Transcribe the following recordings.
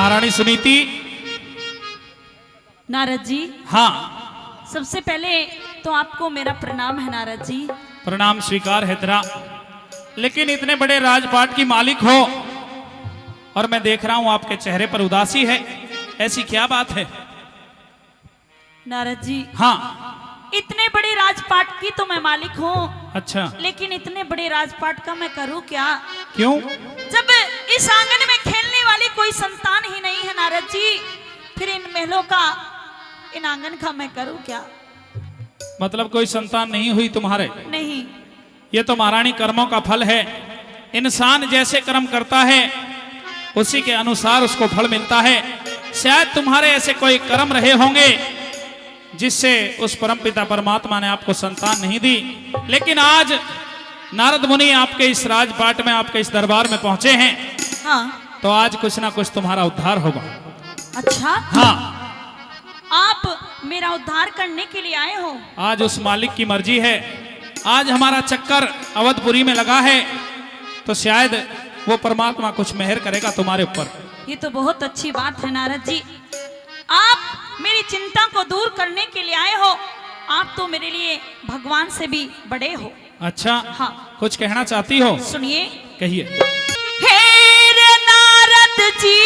महारानी सुनीति। नारद जी, हाँ, सबसे पहले तो आपको मेरा प्रणाम है नारद जी। प्रणाम स्वीकार है तेरा, लेकिन इतने बड़े राजपाट की मालिक हो और मैं देख रहा हूं आपके चेहरे पर उदासी है, ऐसी क्या बात है? नारद जी, हाँ, इतने बड़े राजपाट की तो मैं मालिक हूँ, अच्छा, लेकिन इतने बड़े राजपाट का मैं करूँ क्या? क्यों? जब इस आंगन में खेलने वाली कोई संतान ही नहीं है नारद जी, फिर इन महलों का, इन आंगन का मैं करूँ क्या? मतलब कोई संतान नहीं हुई तुम्हारे? नहीं। ये तो महारानी कर्मों का फल है। इंसान जैसे कर्म करता है उसी के अनुसार उसको फल मिलता है। शायद तुम्हारे ऐसे कोई कर्म रहे होंगे जिससे उस परमपिता परमात्मा ने आपको संतान नहीं दी, लेकिन आज नारद मुनि आपके इस राजपाट में, आपके इस दरबार में पहुंचे हैं। हाँ। तो आज कुछ ना कुछ तुम्हारा उद्धार होगा। अच्छा, हाँ, आप मेरा उद्धार करने के लिए आए हो? आज उस मालिक की मर्जी है। आज हमारा चक्कर अवधपुरी में लगा है, तो शायद वो परमात्मा कुछ मेहर करेगा तुम्हारे ऊपर। ये तो बहुत अच्छी बात है नारद जी, आप मेरी चिंता को दूर करने के लिए आए हो। आप तो मेरे लिए भगवान से भी बड़े हो। अच्छा, हाँ। कुछ कहना चाहती हो? सुनिए। कहिए। हे रे नारद जी,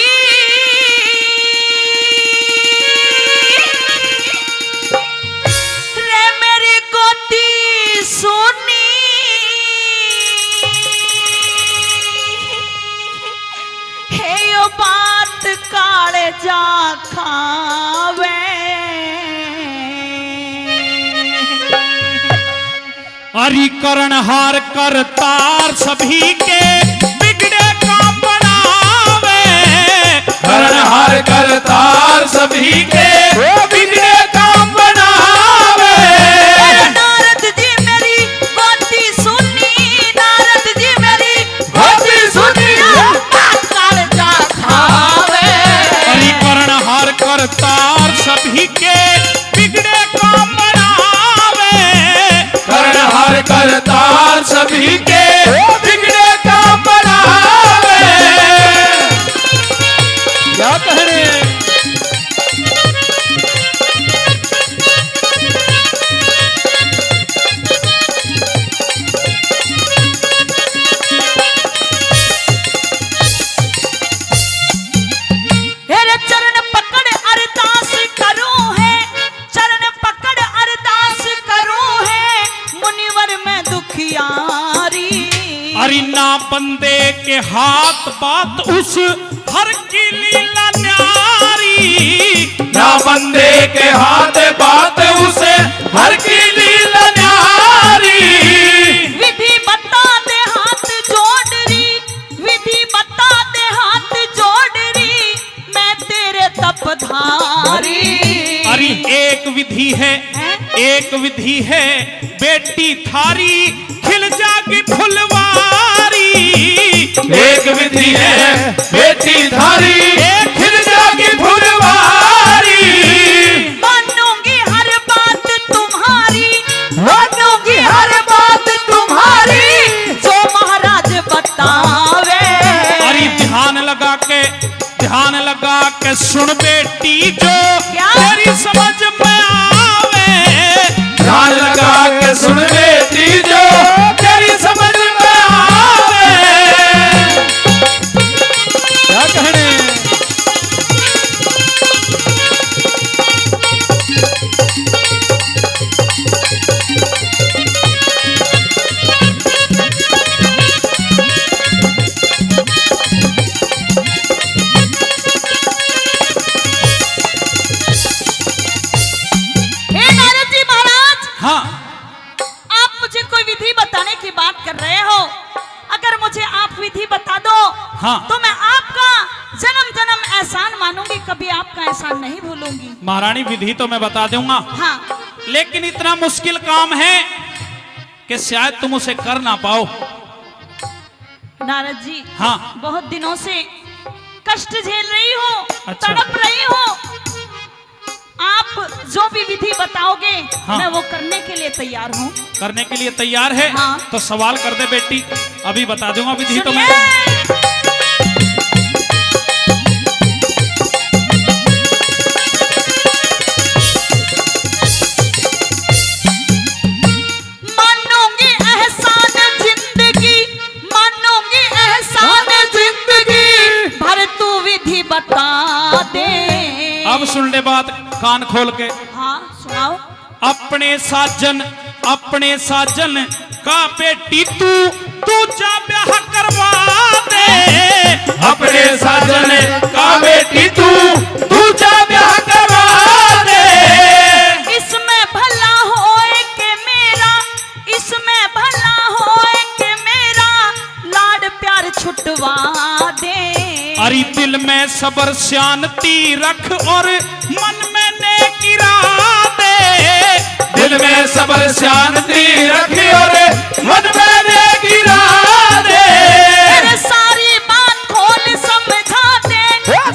रे मेरी गोती सुनी, हे यो बात काले जा खावे, हरि करण हार कर तार सभी के बिगड़े काम बनावे। करण हार कर तार सभी के बिगड़े काम बनावे। नारद जी मेरी बाती सुनी, नारद जी मेरी बाती सुनी, काल जा खावे। हरि करण हार कर तार सभी के बिगड़े काम बनावे। करण हार कर तार सभी के बिगड़े काम बनावे। क्या कह रहे हैं? हेरे चरण पकड़ अरदास करूं है, चरण पकड़ अरदास करूं है, मुनिवर में दुखियारी। अरे ना बंदे के हाथ बात उस हर की लीला न्यारी। ना बंदे के हाथ बात उसे हर की लीला न्यारी। विधि बता दे हाथ जोड़ री, विधि बता दे हाथ जोड़ री, मैं तेरे तपधारी। अरे एक विधि है, एक विधि है, बेटी थारी खिल जागी फुलवारी। एक विधि है, बेटी थारी खिल जागी फुलवारी। मानूंगी हर बात तुम्हारी, मानूंगी हर बात तुम्हारी, जो महाराज बतावे। अरे ध्यान लगा के सुन बेटी, जो क्या? तेरी समझ में आवे। ध्यान लगा के सुन बेटी, जो तेरी समझ में आवे। क्या कहने? हे नारद जी महाराज, हाँ, आप मुझे कोई विधि बताने की बात कर रहे हो। अगर मुझे आप विधि बता दो, हाँ। तो मैं आपका जन्म जन्म एहसान मानूंगी, कभी आपका एहसान नहीं भूलूंगी। महारानी विधि तो मैं बता दूंगा, हाँ। लेकिन इतना मुश्किल काम है कि शायद तुम उसे कर ना पाओ। नारद जी, हाँ। बहुत दिनों से कष्ट झेल रही हो, अच्छा। तड़प रही हो। आप जो भी विधि बताओगे, हाँ। मैं वो करने के लिए तैयार हूँ। करने के लिए तैयार है? हाँ। तो सवाल कर दे बेटी, अभी बता दूंगा विधि तो मैं। सुनिए। विधि बता दे। अब सुन ले बात कान खोल के। हाँ सुनाओ। अपने साजन का बेटी तू जा ब्याह करवा दे। अपने साजन का बेटी तू जा ब्याह करवा दे। इसमें भला होए के मेरा, इसमें भला होए के मेरा लाड प्यार छुटवा दे। अरे दिल में सबर शांति रख और मन में नेक इरादे। दिल में सबर शांति रख और मन में नेक इरादे। सारी बात खोल समझा दे,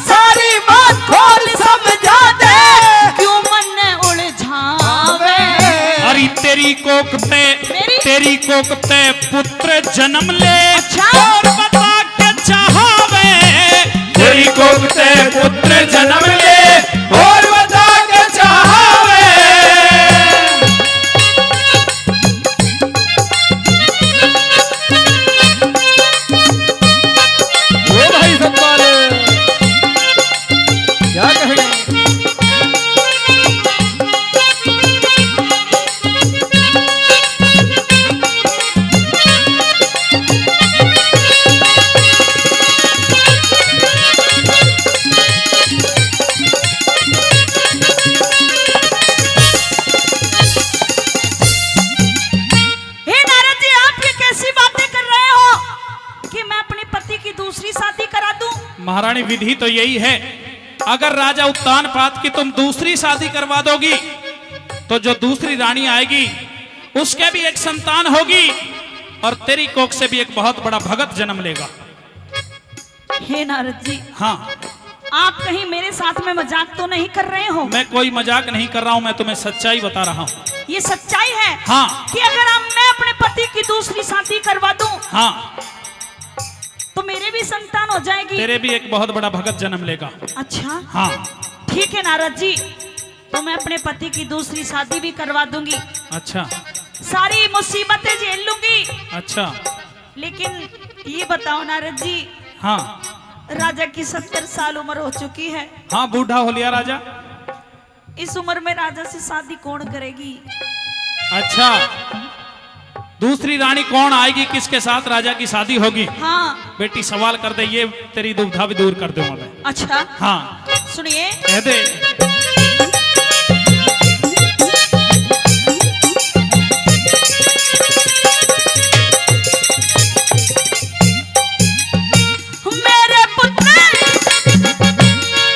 सारी बात खोल समझा दे, क्यों मन उलझावे। अरे तेरी कोकते पुत्र जन्म ले। अच्छा? और बता के चाहवे। तेरी कोकते पुत्र जन्म ले और बता के चाहवे। ओ भाई सतपाल क्या कहेंगे? हे नारद जी, आप ये कैसी बातें कर रहे हो कि मैं अपने पति की दूसरी शादी करा दूं? महारानी विधि तो यही है, अगर राजा उत्तानपाद की तुम दूसरी शादी करवा दोगी तो जो दूसरी रानी आएगी उसके भी एक संतान होगी और तेरी कोख से भी एक बहुत बड़ा भगत जन्म लेगा। हे नारद जी, हाँ, आप कहीं मेरे साथ में मजाक तो नहीं कर रहे हो? मैं कोई मजाक नहीं कर रहा हूं, मैं तुम्हें सच्चाई बता रहा हूं। ये सच्चाई है हाँ कि अगर मैं अपने पति की दूसरी शादी करवा दूं हाँ, तो मेरे भी संतान हो जाएगी। तेरे भी एक बहुत बड़ा भगत जन्म लेगा। अच्छा हाँ ठीक है नारद जी, तो मैं अपने पति की दूसरी शादी भी करवा दूंगी, अच्छा सारी मुसीबतें झेल लूंगी। अच्छा, लेकिन ये बताओ नारद जी, हाँ राजा की 70 साल उम्र हो चुकी है। हाँ, बूढ़ा हो लिया राजा। इस उम्र में राजा से शादी कौन करेगी? अच्छा, दूसरी रानी कौन आएगी, किसके साथ राजा की शादी होगी? हाँ बेटी सवाल कर दे, ये तेरी दुविधा भी दूर कर दूंगा मैं। अच्छा हाँ सुनिए। कह दे।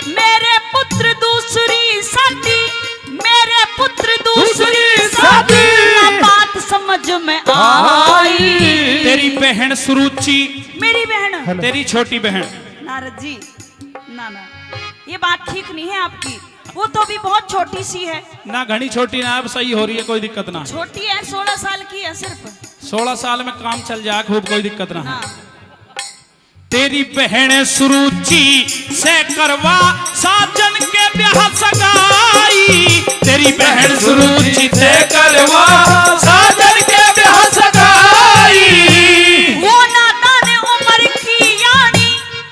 मेरे पुत्र दूसरी शादी, मेरे पुत्र दूसरी शादी, बात समझ में आई। तेरी बहन सुरुचि, मेरी बहन, तेरी छोटी बहन। नारद जी ना ना, ये बात ठीक नहीं है आपकी, वो तो भी बहुत छोटी सी है। ना घनी छोटी ना, अब सही हो रही है, कोई दिक्कत ना है। छोटी है, 16 साल की है सिर्फ। 16 साल में काम चल जाए खूब, कोई दिक्कत ना है। हाँ। तेरी बहन सुरुचि से करवा साजन के ब्याह सगाई। तेरी बहन सुरुचि से करवा साजन के ब्याह सगाई। वो नादान उम्र की यानी,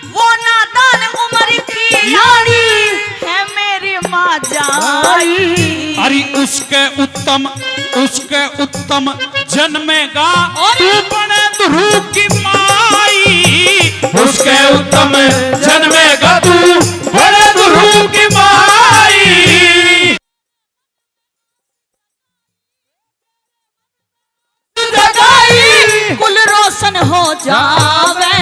वो नादान उम्र की यानी है मेरी माँ जाई। अरे उसके उत्तम जन्मेगा तू बने ध्रुव की माई। उसके उत्तम जन्मेगा तू बने ध्रुव की माई। कुल रोशन हो जावे।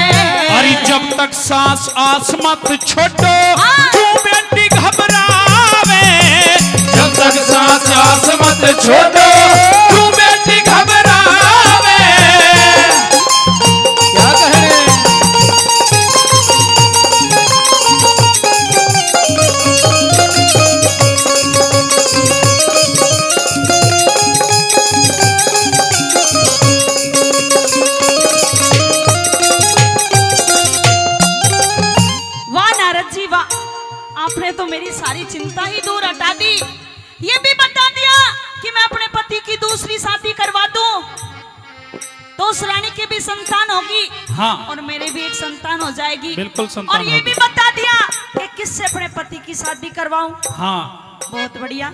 अरे जब तक सांस आस मत छोड़ो, हाँ। तू बेटी घबरावे। जब तक सांस आस मत छोड़ो, तू बेटी घबरावे। क्या कह रहे हैं? वाह नारद जी वाह, आपने तो मेरी सारी चिंता ही दूर हटा दी। ये भी बता दिया कि मैं अपने पति की दूसरी शादी करवा दूं तो उस रानी की भी संतान होगी हाँ और मेरे भी एक संतान हो जाएगी। बिल्कुल संतान और ये होगी। भी बता दिया कि किससे अपने पति की शादी करवाऊं। हाँ बहुत बढ़िया।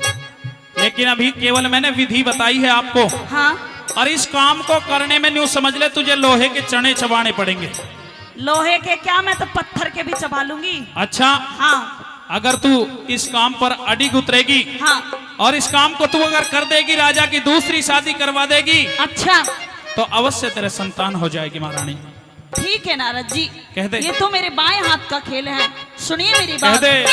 लेकिन अभी केवल मैंने विधि बताई है आपको, हाँ और इस काम को करने में न्यू समझ ले तुझे लोहे के चने चबाने पड़ेंगे। लोहे के क्या, मैं तो पत्थर के भी चबा लूंगी। अच्छा हाँ अगर तू इस काम पर अड़ी उतरेगी हाँ। और इस काम को तू अगर कर देगी, राजा की दूसरी शादी करवा देगी, अच्छा तो अवश्य तेरे संतान हो जाएगी महारानी। ठीक है नारद जी, कह दे। ये तो मेरे बाएं हाथ का खेल है, सुनिए मेरी कह बात। दे।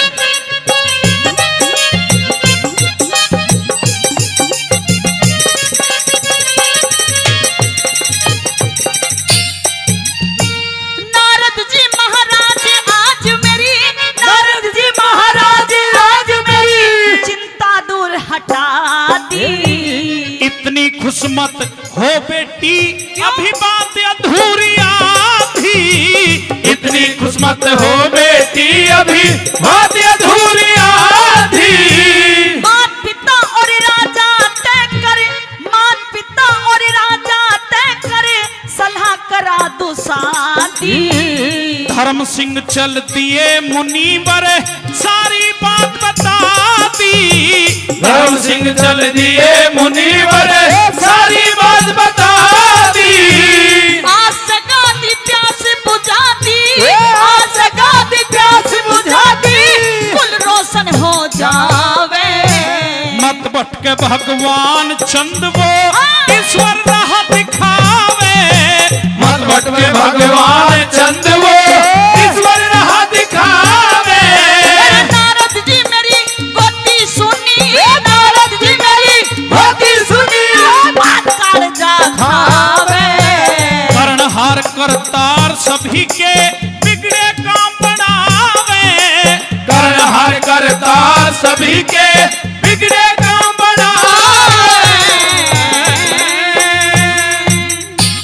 नारद जी महाराज आज मेरी, नारद जी महाराज आज मेरी चिंता दूर हटा दी। इतनी खुशमत हो बेटी, अभी बात अधूरी आधी। इतनी खुशमत हो बेटी, अभी बात अधूरी आधी। मात पिता और राजा तय करे, मात पिता और राजा तय करे, सलाह करा दो शादी। धर्म सिंह चल दिए मुनीवर, सारी बात बता दी। धर्म सिंह चल दिए मुनीवर, सारी बात बता दी। आज सगा दी प्यास बुझा दी, आज सगा दी प्यास बुझा दी, कुल रोशन हो जावे। मत भटके भगवान चंद वो ईश्वर राह दिखावे। मत भटके भगवान चंद वो ईश्वर राह दिखावे। नारद जी मेरी गोती सुनी, नारद जी मेरी गोती सुनी, बात काल जा खावे। कर्णहार करतार सभी के बिगड़े काम बनावे। कर्णहार करतार सभी के बिगड़े